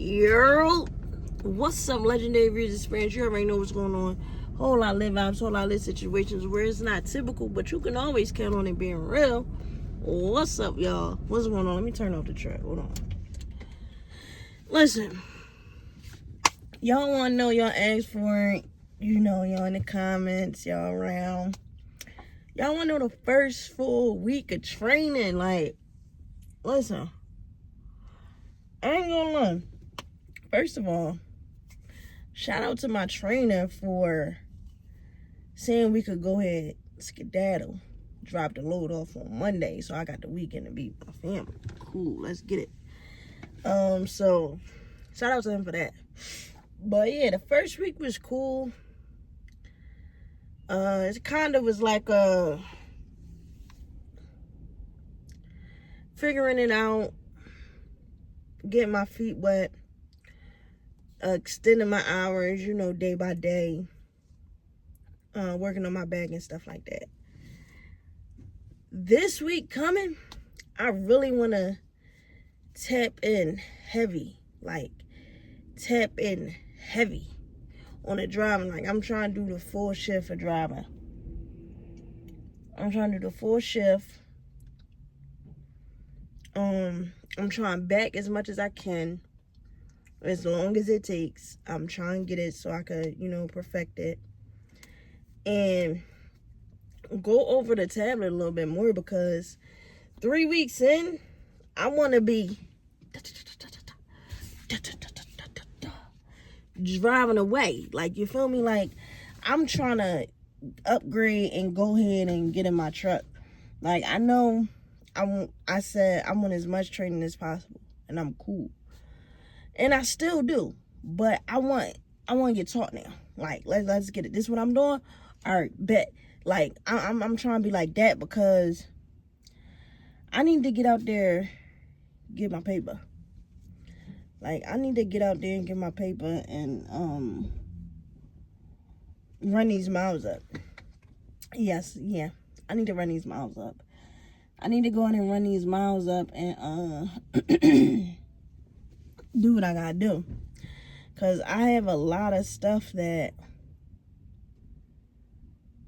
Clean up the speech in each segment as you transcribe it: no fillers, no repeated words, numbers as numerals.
Yo, what's up, legendary views experience? You already know what's going on. Whole lot of live vibes, whole lot of live situations where it's not typical, but you can always count on it being real. What's up, y'all? What's going on? Let me turn off the track. Hold on. Listen, y'all want to know, y'all ask for it. You know, y'all in the comments, y'all around. Y'all want to know the first full week of training. Like, listen, I ain't gonna lie. First of all, shout out to my trainer for saying we could go ahead, skedaddle, drop the load off on Monday, so I got the weekend to be with my family. Cool, let's get it. So shout out to him for that. But yeah, the first week was cool. It kind of was like figuring it out, getting my feet wet, extending my hours, you know, day by day, working on my bag and stuff like that. This week coming, I really want to tap in heavy, on the driving. Like, I'm trying to do the full shift for driving. I'm trying to do the full shift. I'm trying back as much as I can, as long as it takes. I'm trying to get it so I could, you know, perfect it. And go over the tablet a little bit more, because 3 weeks in, I want to be driving away. Like, you feel me? Like, I'm trying to upgrade and go ahead and get in my truck. Like, I know I want as much training as possible, and I'm cool. And I still do, but I want to get taught now. Like, let's get it. This is what I'm doing. All right, bet. Like, I'm trying to be like that, because I need to get out there, get my paper. Like, I need to get out there and get my paper and run these miles up. Yes, yeah. I need to run these miles up. I need to go in and run these miles up and do what I gotta do. Because I have a lot of stuff that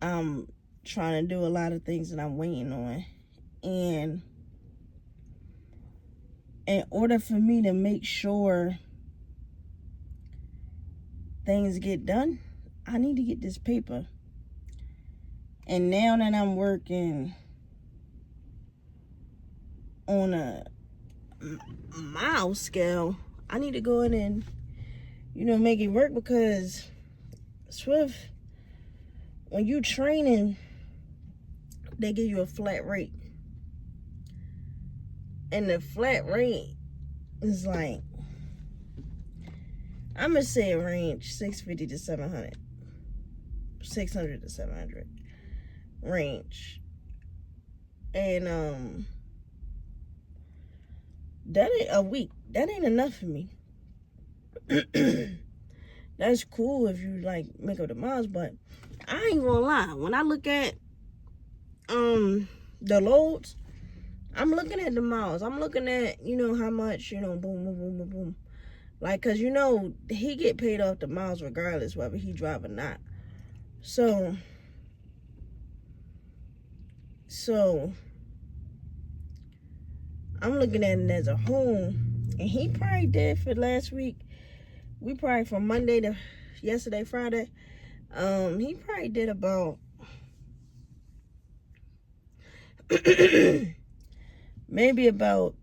I'm trying to do, a lot of things that I'm waiting on. And in order for me to make sure things get done, I need to get this paper. And now that I'm working on a mile scale, I need to go in and, you know, make it work, because Swift, when you training, they give you a flat rate. And the flat rate is like, I'm going to say a range, 650 to 700. 600 to 700 range. And that ain't a week. That ain't enough for me. That's cool if you like make up the miles, but I ain't gonna lie. When I look at the loads, I'm looking at the miles. I'm looking at, you know, how much, you know, boom, boom, boom, boom, boom. Like, cause you know he get paid off the miles regardless whether he drive or not. So I'm looking at it as a whole, and he probably did for last week. We probably from Monday to yesterday, Friday. He probably did about maybe about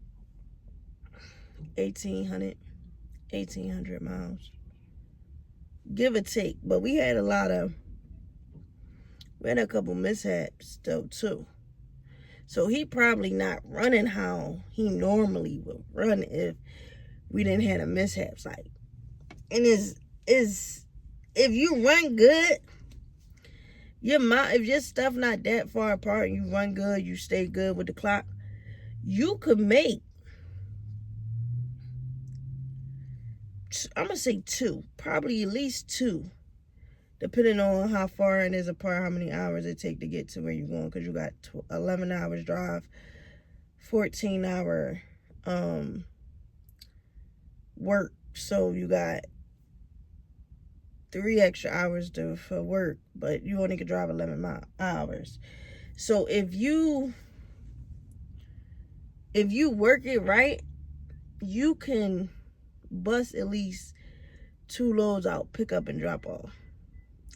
1,800 miles, give or take. But we had a couple mishaps though too. So he probably not running how he normally would run if we didn't have a mishaps. Like, and is if you run good, if your stuff not that far apart, you run good, you stay good with the clock, you could make, I'm gonna say probably at least 2, depending on how far it is apart, how many hours it take to get to where you're going, because you got 11 hours drive, 14-hour work, So you got 3 extra hours for work, but you only can drive 11 hours. So if you work it right, you can bust at least 2 loads out, pick up and drop off.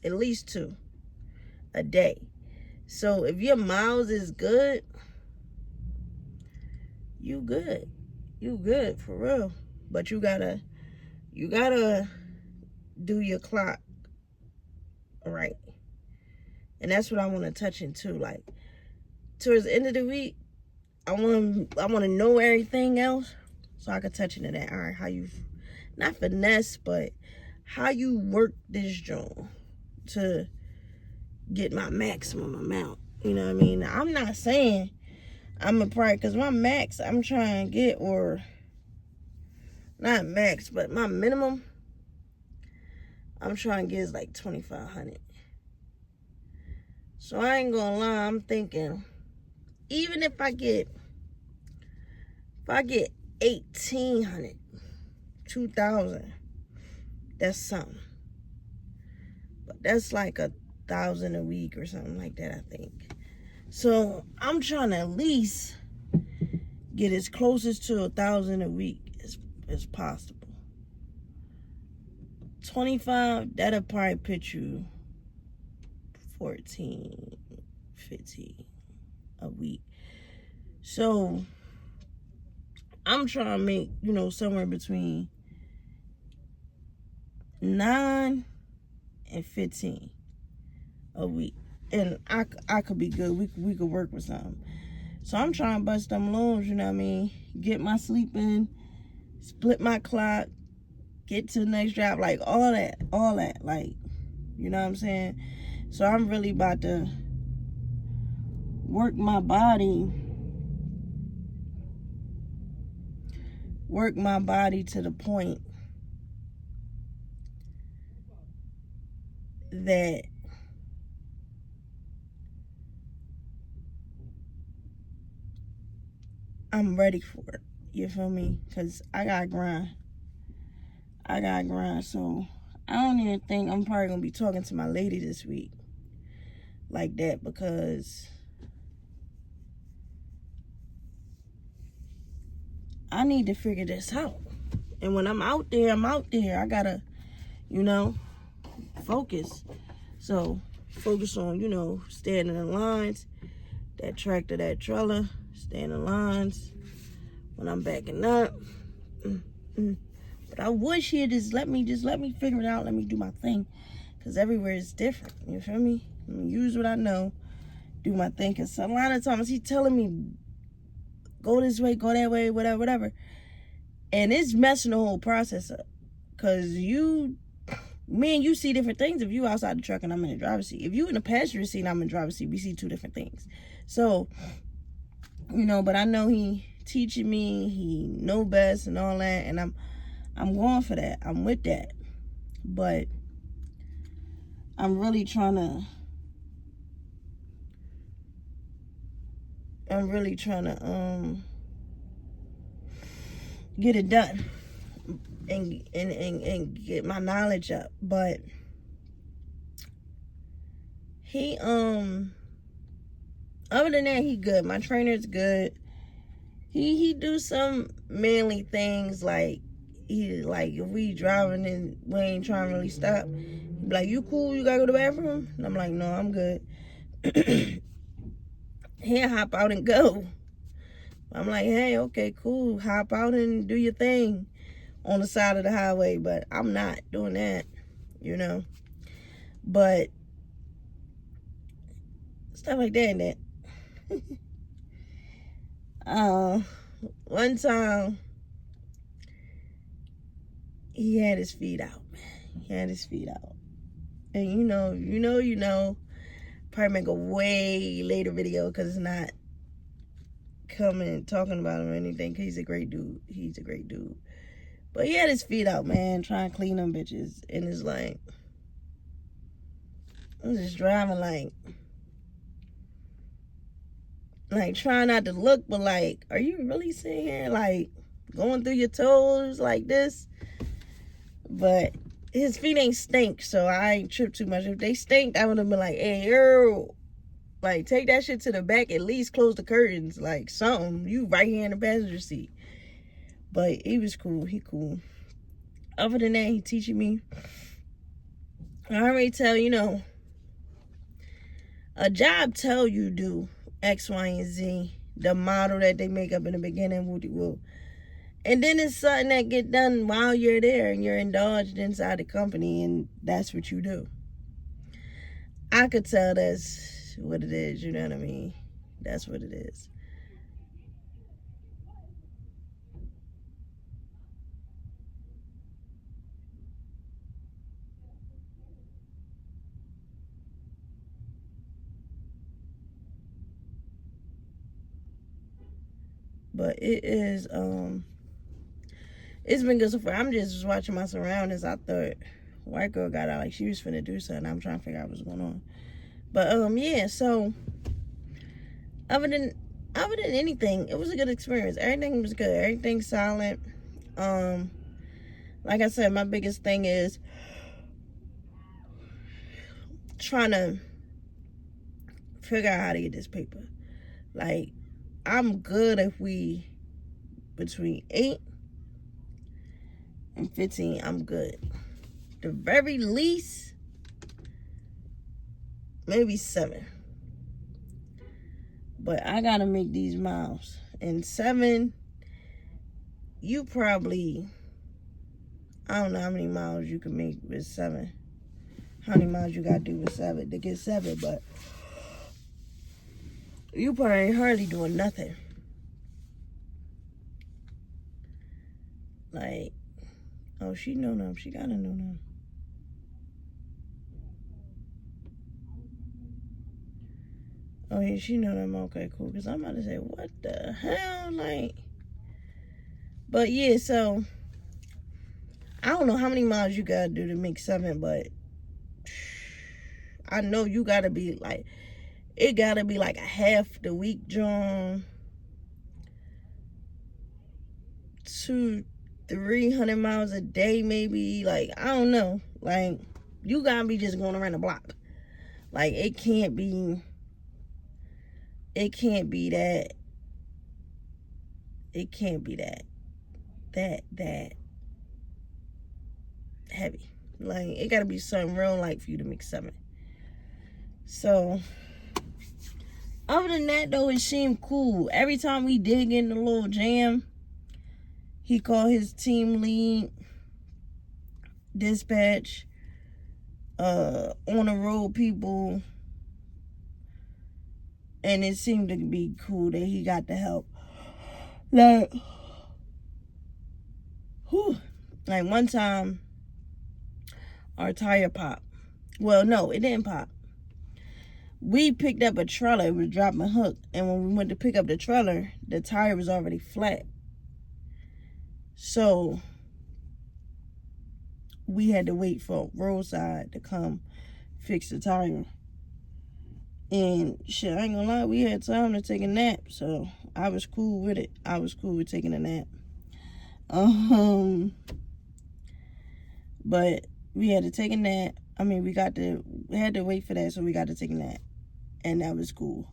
At least 2 a day. So if your miles is good, you good. You good for real. But you gotta do your clock right. And that's what I want to touch into. Like, towards the end of the week, I want to know everything else so I can touch into that. All right, how you, not finesse, but how you work this joint to get my maximum amount. You know what I mean? I'm not saying I'm a probably, because my max I'm trying to get, or not max, but my minimum I'm trying to get is like 2,500. So I ain't gonna lie, I'm thinking, even if I get 1,800, 2,000, that's something. But that's like 1,000 a week or something like that, I think. So I'm trying to at least get as closest to 1,000 a week as possible. 25, that'll probably put you 14, 15 a week. So I'm trying to make, somewhere between 9 and 15 a week. And I could be good. We could work with something. So I'm trying to bust them loans, you know what I mean? Get my sleep in, split my clock, get to the next job, like all that, like, you know what I'm saying? So I'm really about to work my body to the point that I'm ready for it. You feel me? Because I gotta grind. So I don't even think I'm probably gonna be talking to my lady this week like that, because I need to figure this out. And when I'm out there, I gotta, focus. So focus on, staying in the lines, that tractor, that trailer, stay in the lines when I'm backing up. But I wish he'd just let me figure it out. Let me do my thing, because everywhere is different. You feel me? Use what I know, do my thing. Because a lot of times he's telling me, go this way, go that way, whatever. And it's messing the whole process up. Because me and you see different things. If you outside the truck and I'm in the driver's seat. If you in the passenger seat and I'm in the driver's seat, we see 2 different things. So, but I know he teaching me, he know best and all that. And I'm going for that. I'm with that. But I'm really trying to get it done and get my knowledge up. But he other than that, he good. My trainer's good. He do some manly things, like if we driving and we ain't trying to really stop, he be like, you cool, you gotta go to the bathroom? And I'm like, no, I'm good. He'll hop out and go. I'm like, hey, okay, cool, hop out and do your thing on the side of the highway. But I'm not doing that, but stuff like that. One time he had his feet out, man. And you know, probably make a way later video, because it's not coming talking about him or anything, because he's a great dude. But he had his feet out, man, trying to clean them bitches. And it's like, I'm just driving like trying not to look, but like, are you really sitting here like going through your toes like this? But his feet ain't stink, so I ain't tripped too much. If they stink, I would have been like, hey, yo, like, take that shit to the back, at least close the curtains, like, something. You right here in the passenger seat. But he was cool. He cool. Other than that, he teaching me. I already tell, a job tell you do X, Y, and Z. The model that they make up in the beginning, woo. And then it's something that get done while you're there and you're indulged inside the company, and that's what you do. I could tell that's what it is, you know what I mean? That's what it is. But it is, it's been good so far. I'm just watching my surroundings. I thought white girl got out like she was finna do something. I'm trying to figure out what's going on. But yeah, so other than anything, it was a good experience. Everything was good. Everything's solid. Like I said, my biggest thing is trying to figure out how to get this paper. Like, I'm good if we between 8 and 15, I'm good. The very least, maybe 7. But I gotta make these miles. And 7, you probably, I don't know how many miles you can make with 7. How many miles you gotta do with 7 to get 7, but you probably ain't hardly doing nothing. Like, oh, she know them. She gotta know them. Oh, yeah, she know them. Okay, cool. Because I'm about to say, what the hell? Like, but yeah, so I don't know how many miles you gotta do to make 7, but I know you gotta be like, it gotta be like a half the week, John. 200-300 miles a day, maybe. Like, I don't know. Like, you gotta be just going around the block. Like, it can't be that. It can't be that heavy. Like, it gotta be something real light for you to make 7. So, other than that, though, it seemed cool. Every time we did get in a little jam, he called his team lead, dispatch, on the road people, and it seemed to be cool that he got the help. Like, like one time, our tire popped. Well, no, it didn't pop. We picked up a trailer. It was dropping a hook, and when we went to pick up the trailer, the tire was already flat. So we had to wait for roadside to come fix the tire. And shit, I ain't gonna lie, we had time to take a nap, so I was cool with it. I was cool with taking a nap. But we had to take a nap. I mean, we had to wait for that, so we got to take a nap. And that was cool.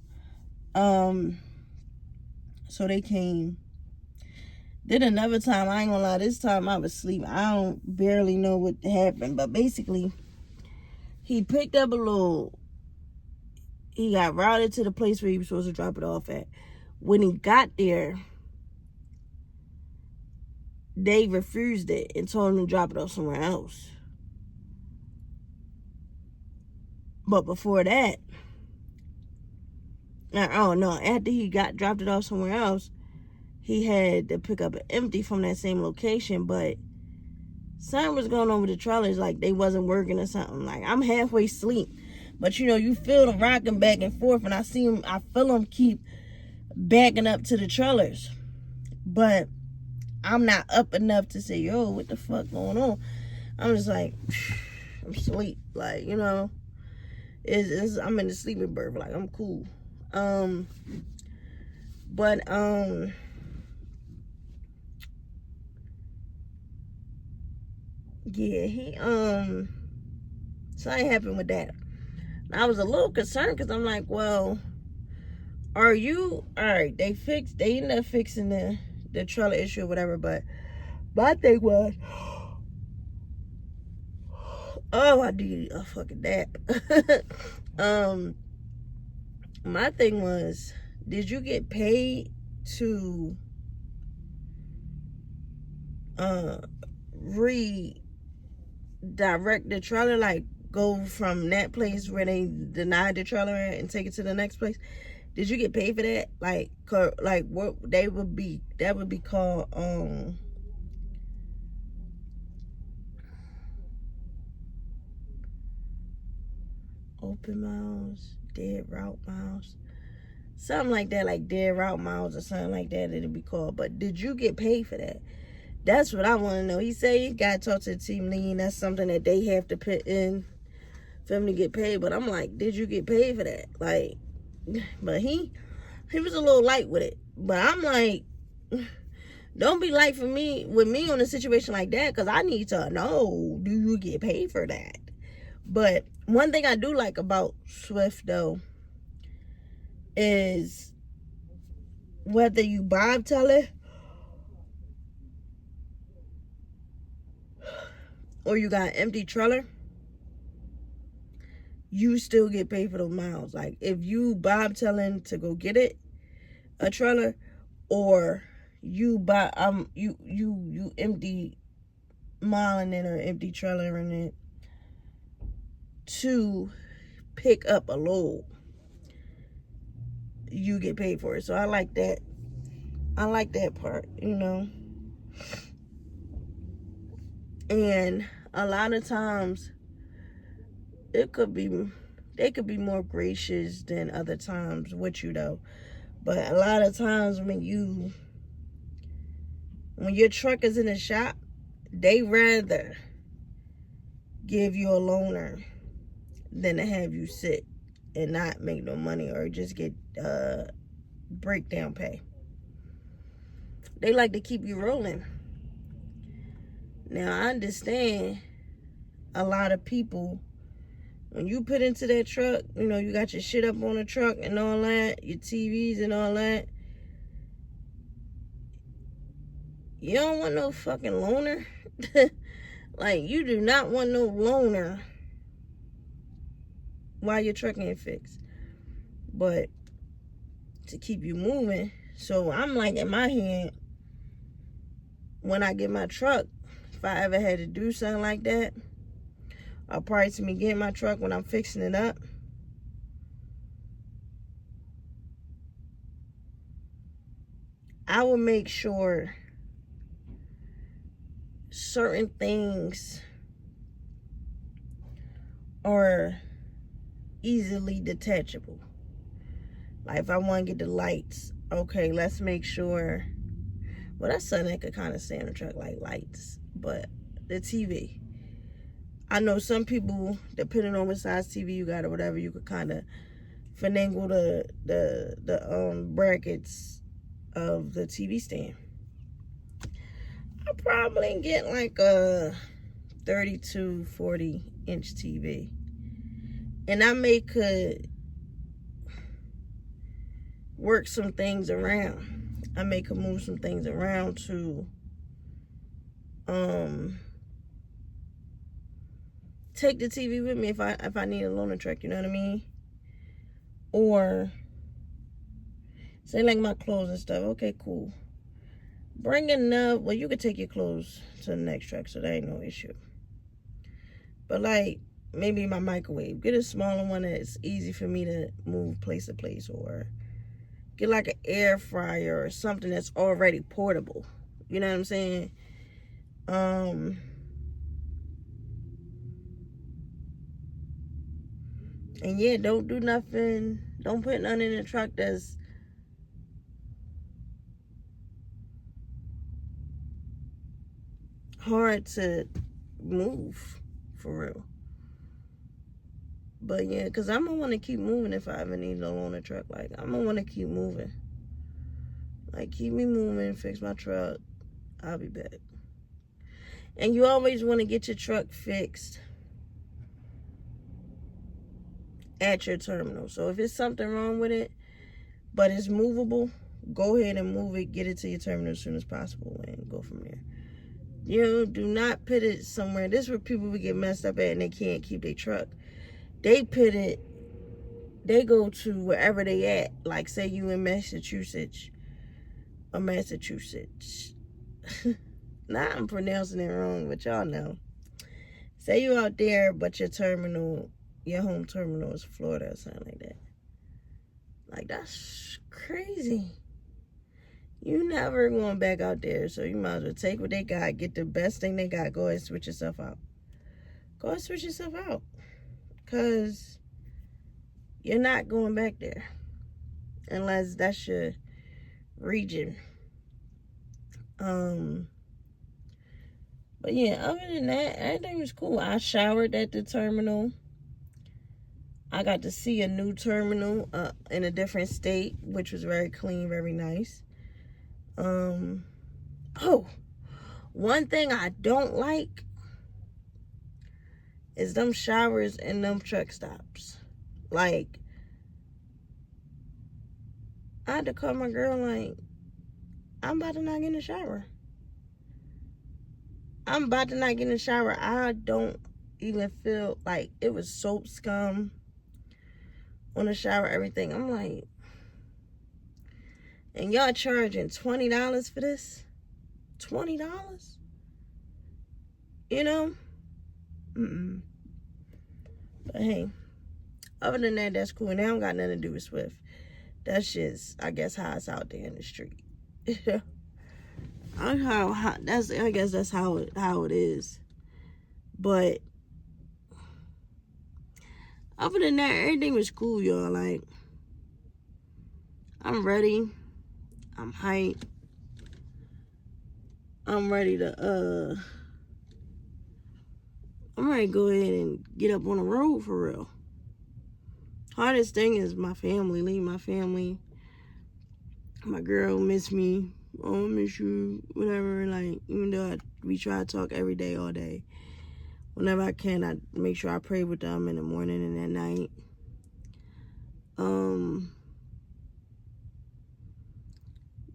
So they came. Then another time, I ain't gonna lie, this time I was asleep. I don't barely know what happened, but basically, he picked up he got routed to the place where he was supposed to drop it off at. When he got there, they refused it and told him to drop it off somewhere else. But before that, after he dropped it off somewhere else, he had to pick up an empty from that same location, but something was going on with the trailers, like they wasn't working or something. Like, I'm halfway asleep, but you feel them rocking back and forth, and I feel them keep backing up to the trailers, but I'm not up enough to say, yo, what the fuck going on? I'm just like, I'm asleep, like, I'm in the sleeping berth, like, I'm cool. yeah, something happened with that. I was a little concerned because I'm like, well, all right, they ended up fixing the trailer issue or whatever, but my thing was, oh, I need a fucking nap. My thing was, did you get paid to redirect the trailer, like go from that place where they denied the trailer and take it to the next place? Did you get paid for that? Like what that would be called open miles, dead route miles, something like that, like dead route miles or something like that it'd be called. But did you get paid for that? That's what I want to know. He said he got to talk to the team lead, and that's something that they have to put in for him to get paid. But I'm like, did you get paid for that? Like, but he was a little light with it. But I'm like, don't be light with me on a situation like that, because I need to know, do you get paid for that? But one thing I do like about Swift, though, is whether you bobtail it or you got an empty trailer, you still get paid for those miles. Like, if you bobtailing to go get it, a trailer, or you buy you empty miling it or empty trailer in it to pick up a load, you get paid for it. So I like that. I like that part, you know. And a lot of times they could be more gracious than other times with you, though. But a lot of times when your truck is in the shop, they rather give you a loaner than to have you sit and not make no money or just get breakdown pay. They like to keep you rolling. Now, I understand a lot of people, when you put into that truck, you know, you got your shit up on the truck and all that, your TVs and all that. You don't want no fucking loaner. Like, you do not want no loaner while your truck ain't fixed. But to keep you moving. So I'm like, in my head, when I get my truck, if I ever had to do something like that, or prior to me getting my truck, when I'm fixing it up, I will make sure certain things are easily detachable. Like, if I want to get the lights, okay, let's make sure. Well, that's something that could kind of stay in the truck, like lights. But the TV, I know some people, depending on what size TV you got or whatever, you could kind of finagle the brackets of the TV stand. I'll probably get like a 32, 40-inch TV. And I could work some things around. I could move some things around to take the TV with me if I need a loaner truck, you know what I mean? Or say like my clothes and stuff. Okay, cool. Bring enough. Well, you could take your clothes to the next truck, so that ain't no issue. But like, maybe my microwave, get a smaller one that's easy for me to move place to place, or get like an air fryer or something that's already portable. You know what I'm saying? And yeah, don't do nothing. Don't put nothing in the truck that's hard to move, for real. But yeah, because I'm going to want to keep moving if I ever need a loaner truck. Like, I'm going to want to keep moving. Like, keep me moving, fix my truck. I'll be back. And you always want to get your truck fixed at your terminal. So if it's something wrong with it, but it's movable, go ahead and move it, get it to your terminal as soon as possible, and go from there. You know, do not put it somewhere. This is where people would get messed up at and they can't keep their truck. They go to wherever they at. Like, say you in Massachusetts. Now I'm pronouncing it wrong, but y'all know. Say you out there, but your home terminal is Florida or something like that. Like, that's crazy. You never going back out there, so you might as well take what they got, get the best thing they got, go ahead and switch yourself out. Go and switch yourself out. Because you're not going back there. Unless that's your region. But yeah, other than that, everything was cool. I showered at the terminal. I got to see a new terminal in a different state, which was very clean, very nice. Oh, one thing I don't like is them showers and them truck stops. Like, I had to call my girl, like, I'm about to not get in the shower. I don't even feel like it was soap scum on the shower, everything. I'm like, and y'all charging $20 for this? $20? You know? But hey, other than that, that's cool. And that don't got nothing to do with Swift. That's just, I guess, how it's out there in the street. I guess that's how it is. But other than that, everything was cool, y'all. Like, I'm ready. I'm hyped. I'm ready to go ahead and get up on the road for real. Hardest thing is my family, leaving my family. My girl miss me. Oh, I miss you, whatever. Like, even though we try to talk every day, all day. Whenever I can, I make sure I pray with them in the morning and at night.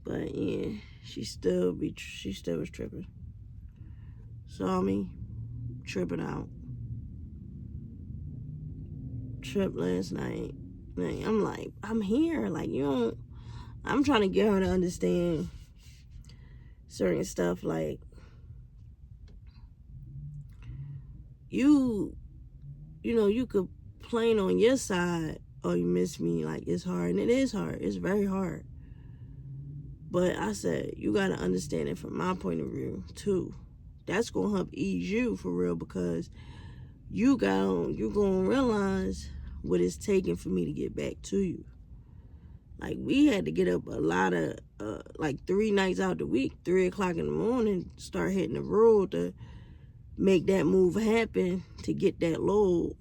But yeah, she still was tripping. Saw me tripping out. Tripped last night. Like, I'm like, I'm here. Like, I'm trying to get her to understand certain stuff. Like, you could complain on your side, oh, you miss me. Like, it's hard. And it is hard. It's very hard. But I said, you got to understand it from my point of view, too. That's going to help ease you for real, because you're going to realize what it's taking for me to get back to you. Like, we had to get up a lot of, 3 nights out the week, 3 o'clock in the morning, start hitting the road to make that move happen, to get that load,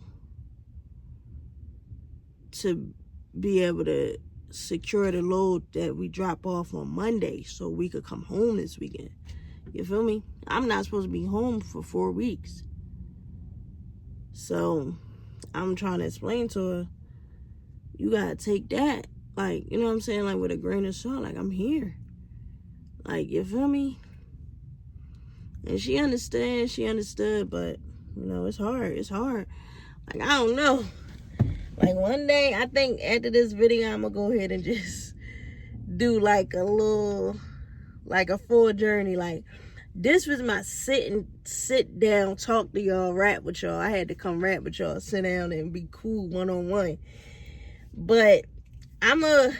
to be able to secure the load that we drop off on Monday so we could come home this weekend. You feel me? I'm not supposed to be home for 4 weeks. So I'm trying to explain to her, you gotta take that, like, you know what I'm saying, like, with a grain of salt. Like, I'm here. Like, you feel me? And she understood, but, it's hard. Like, I don't know. Like, one day, I think after this video, I'm gonna go ahead and just do, like, a full journey. Like, this was my sit down, talk to y'all, rap with y'all. I had to come rap with y'all, sit down and be cool one-on-one. But I'm gonna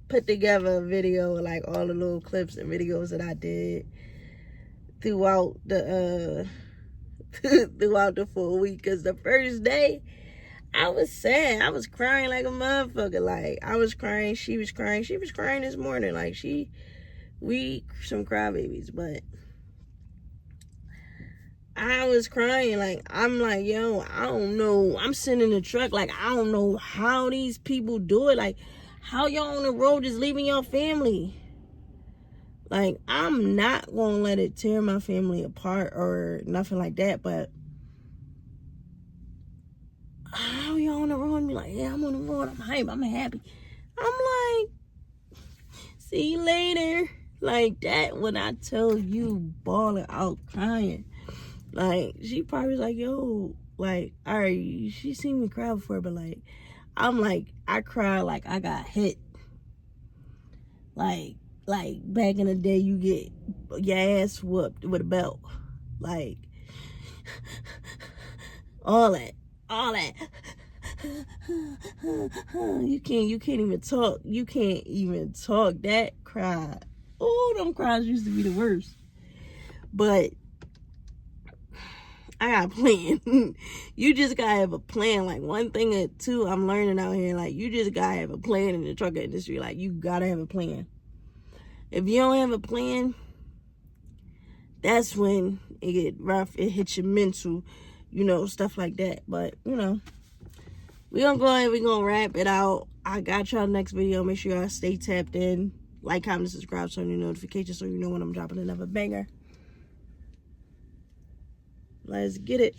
put together a video of, like, all the little clips and videos that I did throughout the full week. Because the first day, I was sad. I was crying like a motherfucker. Like, I was crying. She was crying. She was crying this morning. Like, we some crybabies. But I was crying. Like, I'm like, yo, I don't know. I'm sitting in the truck. Like, I don't know how these people do it. Like, how y'all on the road just leaving your family? Like, I'm not gonna let it tear my family apart or nothing like that, but how y'all on the road and be like, yeah, I'm on the road, I'm hype, I'm happy. I'm like, see you later. Like, that when I tell you bawling out crying. Like, she probably was like, yo, like, all right, she seen me cry before, but like, I'm like, I cry like I got hit. Like back in the day, you get your ass whooped with a belt. Like, all that. You can't even talk. You can't even talk. That cry. Oh, them cries used to be the worst. But I got a plan. You just gotta have a plan. Like, one thing or two I'm learning out here, like, you just gotta have a plan in the truck industry. Like, you gotta have a plan. If you don't have a plan, that's when it get rough. It hits your mental, stuff like that. But, we're gonna go ahead, we're gonna wrap it out. I got y'all next video. Make sure y'all stay tapped in. Like, comment, subscribe, turn your notifications so you know when I'm dropping another banger. Let's get it.